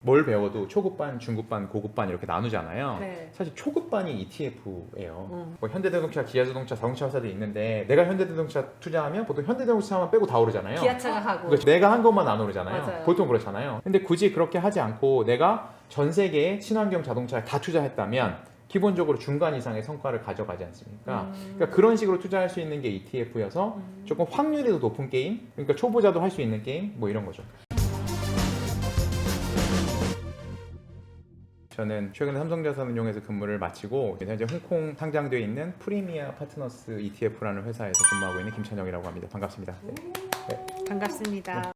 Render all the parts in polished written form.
뭘 배워도 초급반, 중급반, 고급반 이렇게 나누잖아요. 네. 사실 초급반이 ETF예요. 뭐 현대자동차, 기아자동차, 자동차 회사들이 있는데 내가 현대자동차 투자하면 보통 현대자동차만 빼고 다 오르잖아요. 기아차가 가고. 그렇죠. 내가 한 것만 안 오르잖아요. 맞아요. 보통 그렇잖아요. 근데 굳이 그렇게 하지 않고 내가 전 세계의 친환경 자동차에 다 투자했다면 기본적으로 중간 이상의 성과를 가져가지 않습니까? 그러니까 그런 식으로 투자할 수 있는 게 ETF여서 조금 확률이 더 높은 게임, 그러니까 초보자도 할 수 있는 게임, 뭐 이런 거죠. 저는 최근에 삼성자산운용에서 근무를 마치고 현재 홍콩 상장되어 있는 프리미아 파트너스 ETF라는 회사에서 근무하고 있는 김찬영이라고 합니다. 반갑습니다. 네. 반갑습니다.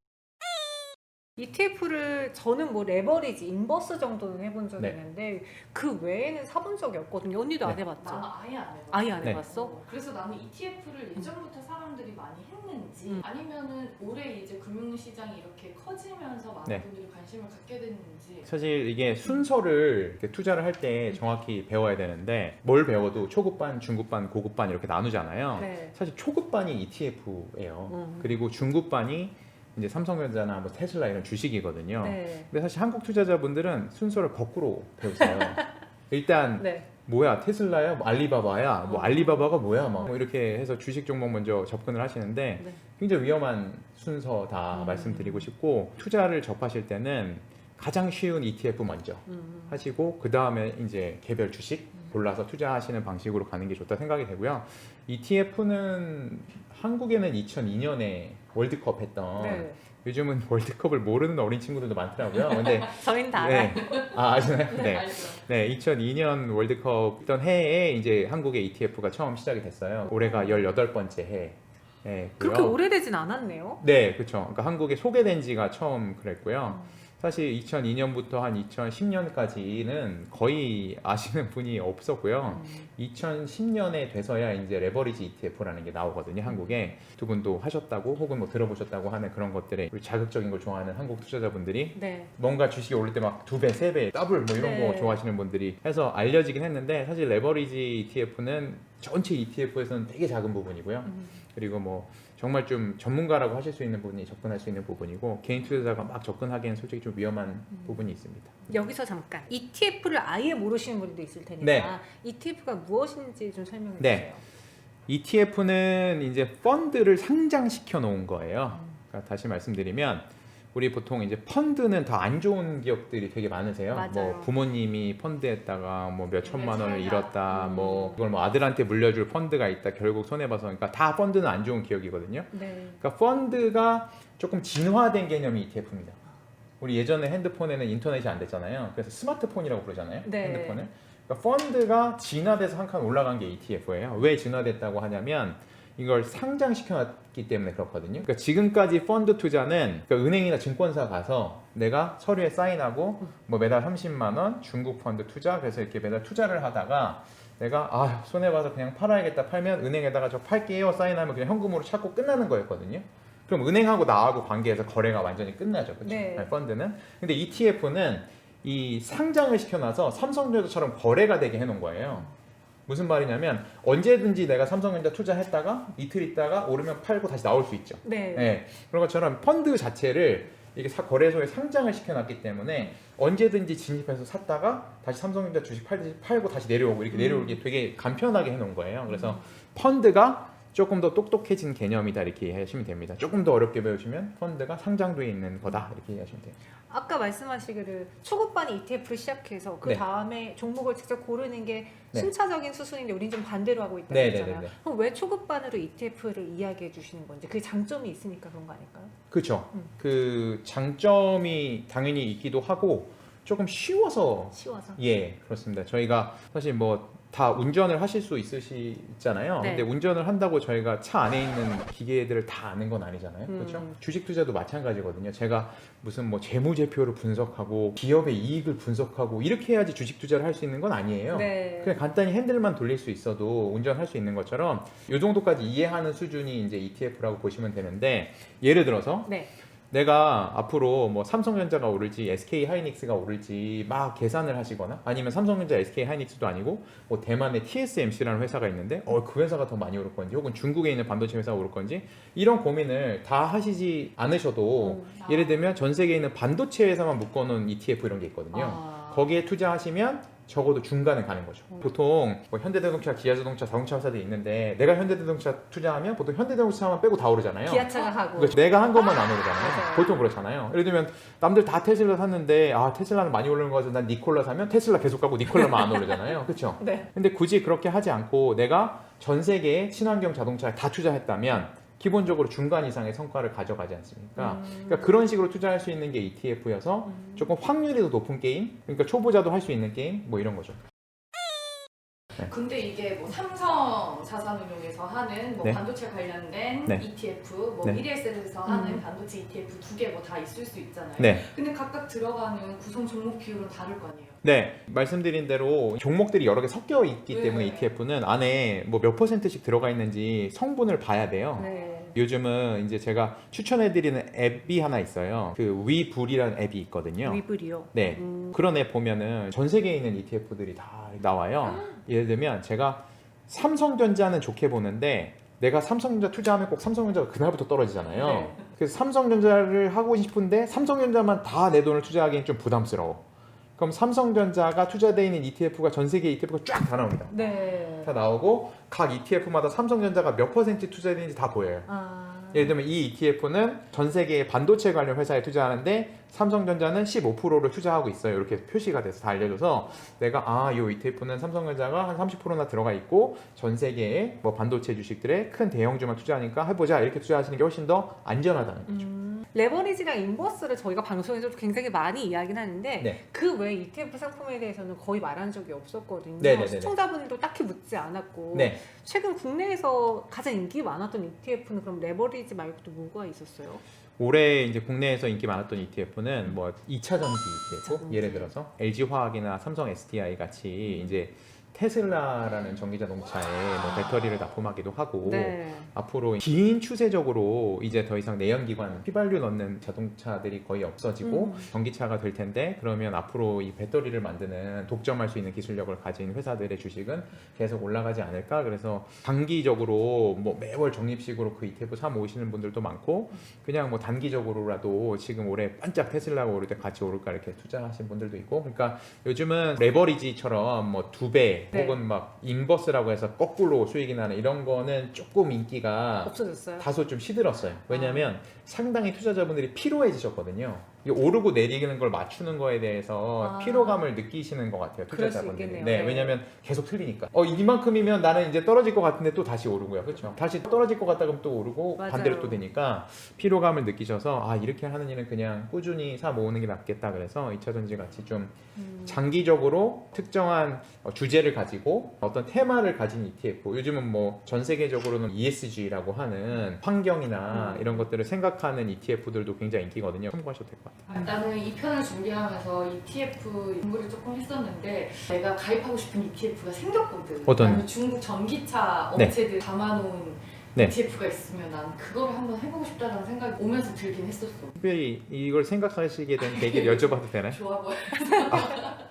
ETF를 저는 뭐 레버리지, 인버스 정도는 해본 적이 네. 있는데 그 외에는 사본 적이 없거든요. 언니도 안 네. 해봤죠? 나는 아예 안 해봤어. 아예 안 네. 해봤어? 그래서 나는 ETF를 예전부터 사람들이 많이 했는지 아니면은 올해 이제 금융시장이 이렇게 커지면서 많은 네. 분들이 관심을 갖게 됐는지. 사실 이게 순서를 이렇게 투자를 할 때 정확히 배워야 되는데 뭘 배워도 초급반, 중급반, 고급반 이렇게 나누잖아요. 네. 사실 초급반이 ETF예요. 그리고 중급반이 이제 삼성전자나 뭐 테슬라 이런 주식이거든요. 네. 근데 사실 한국 투자자분들은 순서를 거꾸로 배우세요. 일단 네. 뭐야 테슬라야, 뭐 알리바바야, 뭐 알리바바가 뭐야, 뭐 이렇게 해서 주식 종목 먼저 접근을 하시는데 네. 굉장히 위험한 순서다 말씀드리고 싶고, 투자를 접하실 때는 가장 쉬운 ETF 먼저 하시고 그 다음에 이제 개별 주식 골라서 투자하시는 방식으로 가는 게 좋다 생각이 되고요. ETF는 한국에는 2002년에 월드컵 했던, 네. 요즘은 월드컵을 모르는 어린 친구들도 많더라고요. 근데 저희는 다 알아요. 네. 아, 아시나요? 네. 알죠. 네, 2002년 월드컵 있던 해에 이제 한국의 ETF가 처음 시작이 됐어요. 올해가 18번째 해. 네, 그렇게 오래되진 않았네요. 네, 그렇죠. 그러니까 한국에 소개된 지가 처음 그랬고요. 사실 2002년부터 한 2010년까지는 거의 아시는 분이 없었고요. 2010년에 돼서야 이제 레버리지 ETF라는 게 나오거든요, 한국에. 두 분도 하셨다고 혹은 뭐 들어보셨다고 하는 그런 것들에 우리 자극적인 걸 좋아하는 한국 투자자분들이 네. 뭔가 주식이 오를 때 막 2배, 3배, 더블 뭐 이런 네. 거 좋아하시는 분들이 해서 알려지긴 했는데, 사실 레버리지 ETF는 전체 ETF에서는 되게 작은 부분이고요. 그리고 뭐 정말 좀 전문가라고 하실 수 있는 분이 접근할 수 있는 부분이고, 개인 투자자가 막 접근하기에는 솔직히 좀 위험한 부분이 있습니다. 여기서 잠깐 ETF를 아예 모르시는 분들도 있을 테니까 네. ETF가 무엇인지 좀 설명해 네. 주세요. ETF는 이제 펀드를 상장시켜 놓은 거예요. 그러니까 다시 말씀드리면 우리 보통 이제 펀드는 더 안 좋은 기업들이 되게 많으세요. 맞아요. 뭐 부모님이 펀드했다가 뭐 몇 천만 원을 차이나. 잃었다, 뭐 그걸 뭐 아들한테 물려줄 펀드가 있다, 결국 손해봐서. 그러니까 다 펀드는 안 좋은 기업이거든요. 네. 그러니까 펀드가 조금 진화된 개념이 ETF입니다. 우리 예전에 핸드폰에는 인터넷이 안 됐잖아요. 그래서 스마트폰이라고 부르잖아요. 네. 핸드폰을. 그러니까 펀드가 진화돼서 한 칸 올라간 게 ETF예요. 왜 진화됐다고 하냐면 이걸 상장시켜놨기 때문에 그렇거든요. 그러니까 지금까지 펀드 투자는 그러니까 은행이나 증권사 가서 내가 서류에 사인하고 뭐 매달 30만 원 중국 펀드 투자, 그래서 이렇게 매달 투자를 하다가 내가 아 손해봐서 그냥 팔아야겠다, 팔면 은행에다가 저 팔게요 사인하면 그냥 현금으로 찾고 끝나는 거였거든요. 그럼 은행하고 나하고 관계에서 거래가 완전히 끝나죠, 그렇죠? 네. 펀드는. 근데 ETF는 이 상장을 시켜놔서 삼성전자처럼 거래가 되게 해놓은 거예요. 무슨 말이냐면 언제든지 내가 삼성전자 투자했다가 이틀 있다가 오르면 팔고 다시 나올 수 있죠. 네. 네. 그런 것처럼 펀드 자체를 이게 거래소에 상장을 시켜놨기 때문에 언제든지 진입해서 샀다가 다시 삼성전자 주식 팔고 다시 내려오고 이렇게 내려오기 되게 간편하게 해놓은 거예요. 그래서 펀드가 조금 더 똑똑해진 개념이다 이렇게 이해하시면 됩니다. 조금 더 어렵게 배우시면 펀드가 상장돼 있는 거다 이렇게 이해하시면 돼요. 아까 말씀하시기를 초급반이 ETF를 시작해서 그 네. 다음에 종목을 직접 고르는 게 네. 순차적인 수순인데 우린 좀 반대로 하고 있다고 네, 했잖아요. 네, 네, 네. 그럼 왜 초급반으로 ETF를 이야기해 주시는 건지, 그게 장점이 있으니까 그런 거 아닐까요? 그렇죠. 그 장점이 당연히 있기도 하고 조금 쉬워서. 쉬워서. 예, 그렇습니다. 저희가 사실 뭐 다 운전을 하실 수 있으시잖아요. 네. 근데 운전을 한다고 저희가 차 안에 있는 기계들을 다 아는 건 아니잖아요. 그렇죠? 주식 투자도 마찬가지거든요. 제가 무슨 뭐 재무제표를 분석하고 기업의 이익을 분석하고 이렇게 해야지 주식 투자를 할 수 있는 건 아니에요. 네. 그냥 간단히 핸들만 돌릴 수 있어도 운전할 수 있는 것처럼 이 정도까지 이해하는 수준이 이제 ETF라고 보시면 되는데, 예를 들어서 네. 내가 앞으로 뭐 삼성전자가 오를지 SK 하이닉스가 오를지 막 계산을 하시거나 아니면 삼성전자 SK 하이닉스도 아니고 뭐 대만의 TSMC라는 회사가 있는데 그 회사가 더 많이 오를 건지 혹은 중국에 있는 반도체 회사가 오를 건지 이런 고민을 다 하시지 않으셔도 예를 들면 전 세계에 있는 반도체 회사만 묶어놓은 ETF 이런 게 있거든요. 거기에 투자하시면 적어도 중간에 가는 거죠. 보통 뭐 현대자동차, 기아자동차, 자동차 회사들이 있는데 내가 현대자동차 투자하면 보통 현대자동차만 빼고 다 오르잖아요. 기아차가 하고. 그렇죠. 내가 한 것만 안 오르잖아요. 맞아요. 보통 그렇잖아요. 예를 들면 남들 다 테슬라 샀는데 테슬라는 많이 오르는 거 같아서 난 니콜라 사면 테슬라 계속 가고 니콜라만 안 오르잖아요. 그렇죠? 네. 근데 굳이 그렇게 하지 않고 내가 전 세계의 친환경 자동차에 다 투자했다면 기본적으로 중간 이상의 성과를 가져가지 않습니까? 그러니까 그런 식으로 투자할 수 있는 게 ETF여서 조금 확률이 더 높은 게임, 그러니까 초보자도 할 수 있는 게임, 뭐 이런 거죠. 근데 이게 뭐 삼성 자산운용에서 하는 뭐 네. 반도체 관련된 네. ETF, 뭐 네. 미래에셋에서 하는 반도체 ETF 두 개 뭐 다 있을 수 있잖아요. 네. 근데 각각 들어가는 구성 종목 비율은 다를 거 아니에요. 네, 말씀드린 대로 종목들이 여러 개 섞여 있기 네. 때문에 ETF는 안에 뭐 몇 %씩 들어가 있는지 성분을 봐야 돼요. 네. 요즘은 이제 제가 추천해드리는 앱이 하나 있어요. 그 위불이라는 앱이 있거든요. 위블이요. 네, 그런 앱 보면은 전 세계에 있는 ETF들이 다 나와요. 예를 들면 제가 삼성전자는 좋게 보는데 내가 삼성전자 투자하면 꼭 삼성전자가 그날부터 떨어지잖아요. 네. 그래서 삼성전자를 하고 싶은데 삼성전자만 다 내 돈을 투자하기엔 좀 부담스러워. 그럼 삼성전자가 투자되어 있는 ETF가 전 세계 ETF가 쫙 다 나옵니다. 네. 다 나오고 각 ETF마다 삼성전자가 몇 % 투자되는지 다 보여요. 예를 들면 이 ETF는 전 세계의 반도체 관련 회사에 투자하는데 삼성전자는 15%를 투자하고 있어요. 이렇게 표시가 돼서 다 알려줘서 내가 이 ETF는 삼성전자가 한 30%나 들어가 있고 전 세계의 뭐 반도체 주식들에 큰 대형주만 투자하니까 해보자 이렇게 투자하시는 게 훨씬 더 안전하다는 거죠. 레버리지랑 인버스를 저희가 방송에서 굉장히 많이 이야기는 하는데 네. 그 외 ETF 상품에 대해서는 거의 말한 적이 없었거든요. 네네네네. 시청자분들도 딱히 묻지 않았고 네. 최근 국내에서 가장 인기 많았던 ETF는 그럼 레버리지 말고 또 뭐가 있었어요? 올해 이제 국내에서 인기 많았던 ETF는 뭐 2차 전지 ETF 전지. 예를 들어서 LG화학이나 삼성 SDI 같이 이제 테슬라라는 전기 자동차에 뭐 배터리를 납품하기도 하고 네. 앞으로 긴 추세적으로 이제 더 이상 내연기관 휘발유 넣는 자동차들이 거의 없어지고 전기차가 될 텐데 그러면 앞으로 이 배터리를 만드는 독점할 수 있는 기술력을 가진 회사들의 주식은 계속 올라가지 않을까. 그래서 단기적으로 뭐 매월 적립식으로 그 ETF 사 모으시는 분들도 많고 그냥 뭐 단기적으로라도 지금 올해 반짝 테슬라가 오를 때 같이 오를까 이렇게 투자하신 분들도 있고 그러니까 요즘은 레버리지처럼 뭐 2배 네. 혹은 막 인버스라고 해서 거꾸로 수익이 나는 이런 거는 조금 인기가 없어졌어요? 다소 좀 시들었어요. 왜냐하면 상당히 투자자분들이 피로해지셨거든요. 이 오르고 내리는 걸 맞추는 거에 대해서 피로감을 느끼시는 것 같아요. 그럴 수 투자자분들이. 있겠네요. 네, 네. 왜냐하면 계속 틀리니까. 이만큼이면 나는 이제 떨어질 것 같은데 또 다시 오르고요. 그렇죠? 다시 떨어질 것 같다 그러면 또 오르고 맞아요. 반대로 또 되니까 피로감을 느끼셔서 이렇게 하는 일은 그냥 꾸준히 사 모으는 게 낫겠다. 그래서 2차 전지 같이 좀 장기적으로 특정한 주제를 가지고 어떤 테마를 가진 ETF 요즘은 뭐 전 세계적으로는 ESG라고 하는 환경이나 이런 것들을 생각하는 ETF들도 굉장히 인기거든요. 참고하셔도 될 것 같아요. 나는 이 편을 준비하면서 ETF 공부를 조금 했었는데 내가 가입하고 싶은 ETF가 생겼거든. 어떤? 나는 중국 전기차 네. 업체들 담아놓은 네. ETF가 있으면 난 그거를 한번 해보고 싶다는 생각이 오면서 들긴 했었어. 특별히 이걸 생각하시게 된 계기를 여쭤봐도 되나요? 좋아 보여.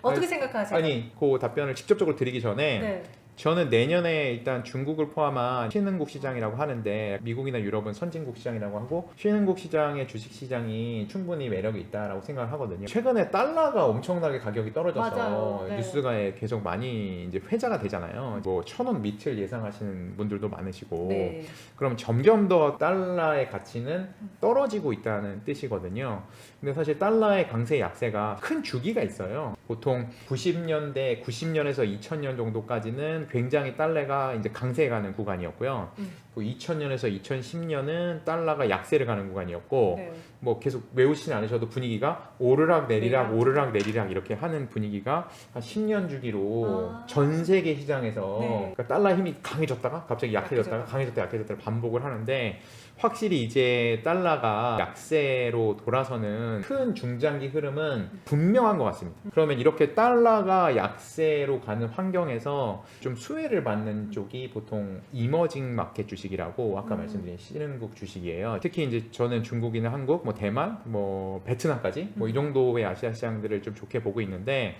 어떻게 생각하세요? 아니 그 답변을 직접적으로 드리기 전에 네. 저는 내년에 일단 중국을 포함한 신흥국 시장이라고 하는데 미국이나 유럽은 선진국 시장이라고 하고 신흥국 시장의 주식 시장이 충분히 매력이 있다라고 생각을 하거든요. 최근에 달러가 엄청나게 가격이 떨어져서 맞아요. 네. 뉴스가에 계속 많이 이제 회자가 되잖아요. 뭐 1,000원 밑을 예상하시는 분들도 많으시고 네. 그럼 점점 더 달러의 가치는 떨어지고 있다는 뜻이거든요. 근데 사실 달러의 강세 약세가 큰 주기가 있어요. 보통 90년대, 90년에서 2000년 정도까지는 굉장히 달러가 이제 강세에 가는 구간이었고요. 그 2000년에서 2010년은 달러가 약세를 가는 구간이었고 네. 뭐 계속 외우시지 않으셔도 분위기가 오르락 내리락 내리락. 오르락 내리락 이렇게 하는 분위기가 한 10년 주기로 전 세계 시장에서 네. 그러니까 달러 힘이 강해졌다가 갑자기 약해졌다가 약해졌다가. 강해졌다가 약해졌다가 반복을 하는데 확실히 이제 달러가 약세로 돌아서는 큰 중장기 흐름은 분명한 것 같습니다. 그러면 이렇게 달러가 약세로 가는 환경에서 좀 수혜를 받는 쪽이 보통 이머징 마켓 주식이라고 아까 말씀드린 신흥국 주식이에요. 특히 이제 저는 중국이나 한국, 뭐 대만, 뭐 베트남까지 뭐 이 정도의 아시아 시장들을 좀 좋게 보고 있는데,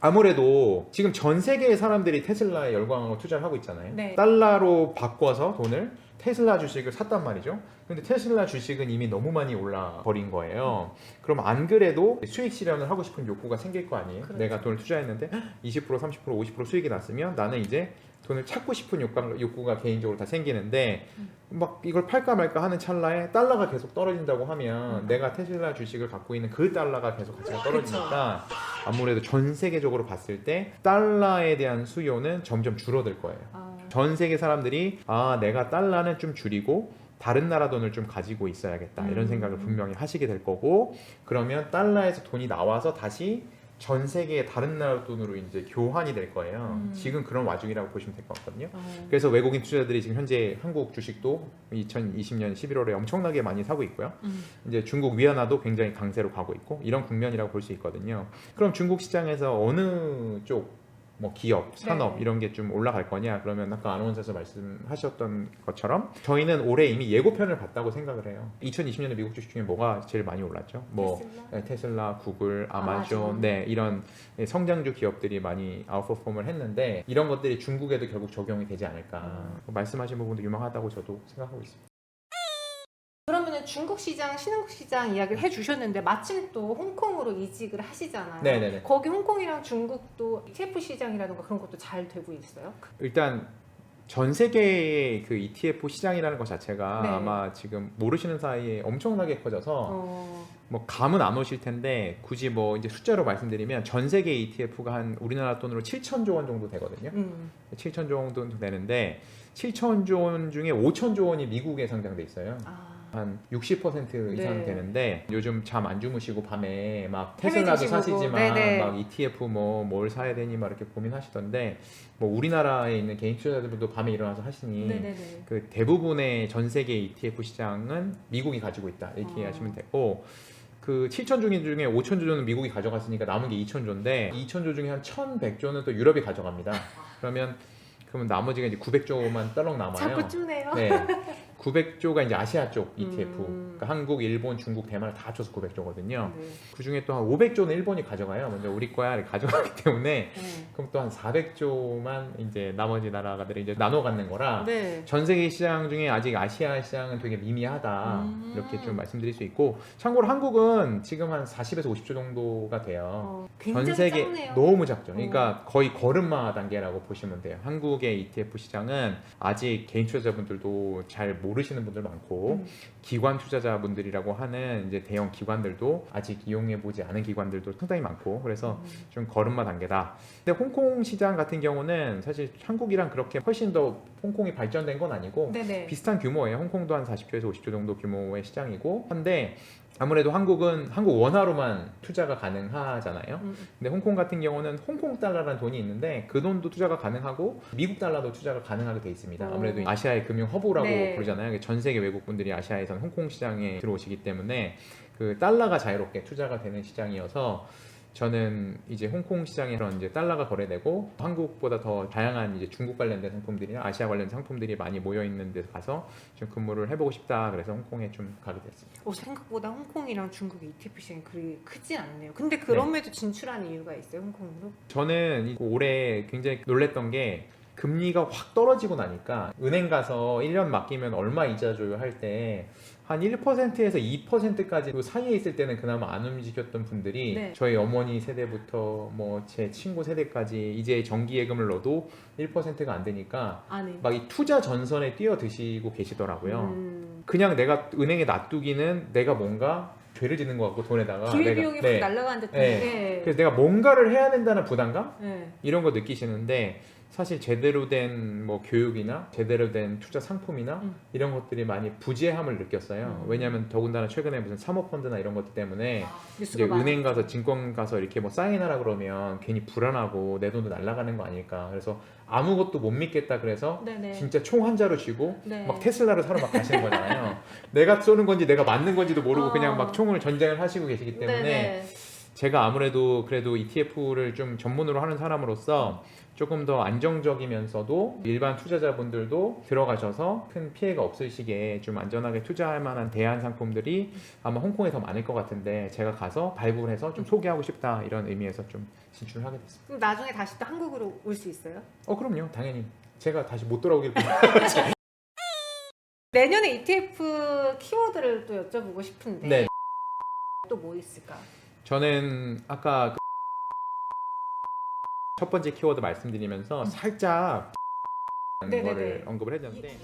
아무래도 지금 전 세계의 사람들이 테슬라에 열광하고 투자를 하고 있잖아요. 네. 달러로 바꿔서 돈을 테슬라 주식을 샀단 말이죠. 근데 테슬라 주식은 이미 너무 많이 올라 버린 거예요. 그럼 안 그래도 수익 실현을 하고 싶은 욕구가 생길 거 아니에요. 그렇죠. 내가 돈을 투자했는데 20%, 30%, 50% 수익이 났으면 나는 이제 돈을 찾고 싶은 욕구가 개인적으로 다 생기는데, 막 이걸 팔까 말까 하는 찰나에 달러가 계속 떨어진다고 하면 내가 테슬라 주식을 갖고 있는 그 달러가 계속 가치가 떨어지니까 아무래도 전 세계적으로 봤을 때 달러에 대한 수요는 점점 줄어들 거예요. 전 세계 사람들이 내가 달러는 좀 줄이고 다른 나라 돈을 좀 가지고 있어야겠다 이런 생각을 분명히 하시게 될 거고, 그러면 달러에서 돈이 나와서 다시 전 세계의 다른 나라 돈으로 이제 교환이 될 거예요. 지금 그런 와중이라고 보시면 될 것 같거든요. 그래서 외국인 투자자들이 지금 현재 한국 주식도 2020년 11월에 엄청나게 많이 사고 있고요. 이제 중국 위안화도 굉장히 강세로 가고 있고 이런 국면이라고 볼 수 있거든요. 그럼 중국 시장에서 어느 쪽 뭐 기업, 산업 이런 게 좀 올라갈 거냐? 그러면 아까 아나운서에서 말씀하셨던 것처럼 저희는 올해 이미 예고편을 봤다고 생각을 해요. 2020년에 미국 주식 중에 뭐가 제일 많이 올랐죠? 뭐 테슬라, 구글, 아마존, 네, 이런 성장주 기업들이 많이 아웃퍼폼을 했는데 이런 것들이 중국에도 결국 적용이 되지 않을까. 말씀하신 부분도 유망하다고 저도 생각하고 있습니다. 그러면은 중국 시장, 신흥국 시장 이야기를 해주셨는데 마침 또 홍콩으로 이직을 하시잖아요. 네네네. 거기 홍콩이랑 중국도 ETF 시장이라든가 그런 것도 잘 되고 있어요? 일단 전 세계의 그 ETF 시장이라는 것 자체가 네. 아마 지금 모르시는 사이에 엄청나게 커져서 뭐 감은 안 오실 텐데 굳이 뭐 이제 숫자로 말씀드리면 전 세계 ETF가 한 우리나라 돈으로 7천조 원 정도 되거든요. 7천조 원 정도 되는데 7천조 원 중에 5천조 원이 미국에 상장돼 있어요. 한 60% 이상 네. 되는데 요즘 잠 안 주무시고 밤에 막 해외 테슬라도 주식 사시지만 네네. 막 ETF 뭐 뭘 사야 되니 막 이렇게 고민하시던데, 뭐 우리나라에 있는 개인 투자자들도 밤에 일어나서 하시니 네네네. 그 대부분의 전 세계 ETF 시장은 미국이 가지고 있다 이렇게 이해하시면 되고, 그 7천조 중에 5천조는 미국이 가져갔으니까 남은 게 2천조인데 2천조 중에 한 1,100조는 또 유럽이 가져갑니다. 그러면 나머지가 이제 900조만 떨렁 남아요. 자꾸 쭈네요. 네. 900조가 이제 아시아 쪽 ETF. 그러니까 한국, 일본, 중국, 대만을 다 합쳐서 900조거든요. 네. 그 중에 또 한 500조는 일본이 가져가요. 먼저 우리 거야 이렇게 가져가기 때문에 네. 그럼 또 한 400조만 이제 나머지 나라들이 이제 나눠 갖는 거라 네. 전 세계 시장 중에 아직 아시아 시장은 되게 미미하다 이렇게 좀 말씀드릴 수 있고, 참고로 한국은 지금 한 40에서 50조 정도가 돼요. 굉장히 전 세계 작네요. 너무 작죠. 그러니까 거의 걸음마 단계라고 보시면 돼요. 한국의 ETF 시장은 아직 개인 투자자분들도 잘 모르시는 분들 많고 기관 투자자분들이라고 하는 이제 대형 기관들도 아직 이용해 보지 않은 기관들도 상당히 많고, 그래서 좀 걸음마 단계다. 근데 홍콩 시장 같은 경우는 사실 한국이랑 그렇게 훨씬 더 홍콩이 발전된 건 아니고 네네. 비슷한 규모예요. 홍콩도 한 40조에서 50조 정도 규모의 시장이고 한데 아무래도 한국은 한국 원화로만 투자가 가능하잖아요. 근데 홍콩 같은 경우는 홍콩 달러라는 돈이 있는데 그 돈도 투자가 가능하고 미국 달러도 투자가 가능하게 돼 있습니다. 아무래도 아시아의 금융 허브라고 네. 부르잖아요. 전 세계 외국분들이 아시아에선 홍콩 시장에 들어오시기 때문에 그 달러가 자유롭게 투자가 되는 시장이어서 저는 이제 홍콩 시장에 그런 이제 달러가 거래되고 한국보다 더 다양한 이제 중국 관련된 상품들이나 아시아 관련 상품들이 많이 모여 있는 데서 가서 좀 근무를 해보고 싶다. 그래서 홍콩에 좀 가게 됐습니다. 생각보다 홍콩이랑 중국의 ETF 시장이 그리 크지 않네요. 근데 그럼에도 진출한 이유가 있어요, 홍콩으로? 저는 올해 굉장히 놀랬던 게 금리가 확 떨어지고 나니까 은행 가서 1년 맡기면 얼마 이자 줘요 할 때 한 1%에서 2%까지 그 사이에 있을 때는 그나마 안 움직였던 분들이 네. 저희 어머니 세대부터 뭐 제 친구 세대까지 이제 정기예금을 넣어도 1%가 안 되니까 아니. 막 이 투자 전선에 뛰어드시고 계시더라고요. 그냥 내가 은행에 놔두기는 내가 뭔가 죄를 짓는 것 같고 돈에다가 기회비용이 확 네. 날아간 듯한 네. 네. 그래서 내가 뭔가를 해야 된다는 부담감? 네. 이런 거 느끼시는데 사실 제대로 된 뭐 교육이나 제대로 된 투자 상품이나 이런 것들이 많이 부재함을 느꼈어요. 왜냐하면 더군다나 최근에 무슨 사모펀드나 이런 것들 때문에 이제 뉴스가 은행 가서 증권 가서 이렇게 뭐 사인하라 그러면 괜히 불안하고 내 돈도 날아가는 거 아닐까. 그래서 아무것도 못 믿겠다 그래서 네네. 진짜 총 한 자루 쥐고 네. 막 테슬라를 사러 막 가시는 거잖아요. 내가 쏘는 건지 내가 맞는 건지도 모르고 그냥 막 총을 전쟁을 하시고 계시기 때문에 네네. 제가 아무래도 그래도 ETF를 좀 전문으로 하는 사람으로서 조금 더 안정적이면서도 일반 투자자분들도 들어가셔서 큰 피해가 없으시게 좀 안전하게 투자할 만한 대안 상품들이 아마 홍콩에 더 많을 것 같은데 제가 가서 발굴해서 좀 소개하고 싶다 이런 의미에서 좀 진출을 하게 됐습니다. 그럼 나중에 다시 또 한국으로 올 수 있어요? 그럼요. 당연히 제가 다시 못 돌아오길 내년에 ETF 키워드를 또 여쭤보고 싶은데 네. 또 뭐 있을까? 저는 아까 첫 번째 키워드 말씀드리면서 살짝 네네네. 거를 언급을 해줬는데